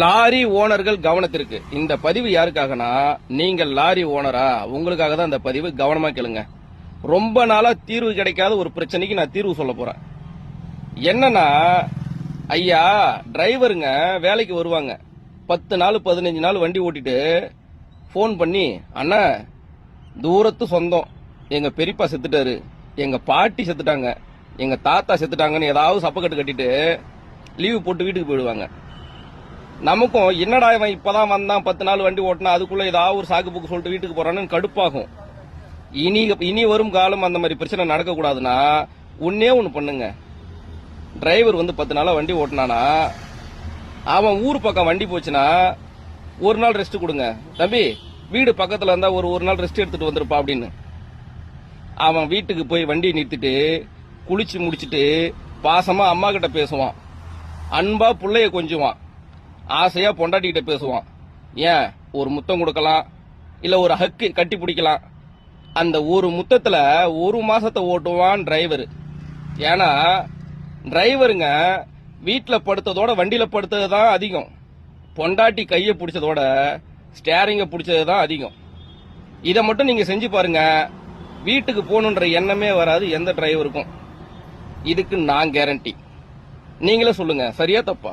Lorry ஓனர்கள் கவனத்திற்கு. இந்த பதிவு யாருக்காகனா, நீங்கள் லாரி ஓனரா, உங்களுக்காக தான் இந்த பதிவு. கவனமா கேளுங்க. ரொம்ப நாளா தீர்வு கிடைக்காத ஒரு பிரச்சனைக்கு நான் தீர்வு சொல்ல போறேன். என்னன்னா, ஐயா டிரைவருங்க வேலைக்கு வருவாங்க, 10 நாள் 15 நாள் வண்டி ஓட்டிட்டு போன் பண்ணி, அண்ணா தூரத்து சொந்தம், எங்க பெரியப்பா செத்துட்டாரு, எங்க பாட்டி செத்துட்டாங்க, எங்க தாத்தா செத்துட்டாங்கன்னு ஏதாவது சப்பக்கட்டு கட்டிட்டு லீவு போட்டு வீட்டுக்கு போயிடுவாங்க. நமக்கும் என்னடா இவன் இப்பதான் வந்தான், 10 நாள் வண்டி ஓட்டினா, அதுக்குள்ள ஏதாவது ஒரு சாக்கு புக்கு சொல்லிட்டு வீட்டுக்கு போறான்னு கடுப்பாகும். இனி வரும் காலம் அந்த மாதிரி பிரச்சனை நடக்கக்கூடாதுன்னா ஒன்னே ஒண்ணு பண்ணுங்க. டிரைவர் 10 நாளா வண்டி ஓட்டினானா, அவன் ஊர் பக்கம் வண்டி போச்சுன்னா ஒரு நாள் ரெஸ்ட் கொடுங்க. தம்பி வீடு பக்கத்துல இருந்தா ஒரு நாள் ரெஸ்ட் எடுத்துட்டு வந்திருப்பா அப்படின்னு. அவன் வீட்டுக்கு போய் வண்டியை நிறுத்திட்டு குளிச்சு முடிச்சிட்டு பாசமா அம்மா கிட்ட பேசுவான், அன்பா புள்ளைய கொஞ்சுவான், ஆசையா பொண்டாட்டிகிட்ட பேசுவான். ஏன் ஒரு முத்தம் கொடுக்கலாம், இல்ல ஒரு ஹக்கு கட்டி பிடிக்கலாம். அந்த ஒரு முத்தத்துல ஒரு மாசத்தை ஓட்டுவான் டிரைவர். ஏன்னா டிரைவருங்க வீட்டுல படுத்ததோட வண்டியில படுத்தது தான் அதிகம். பொண்டாட்டி கைய பிடிச்சதோட ஸ்டேரிங்க பிடிச்சது தான் அதிகம். இதை மட்டும் நீங்க செஞ்சு பாருங்க, வீட்டுக்கு போகணுன்ற எண்ணமே வராது எந்த டிரைவருக்கும். இதுக்கு நான் கேரண்டி. நீங்களே சொல்லுங்க, சரியா தப்பா?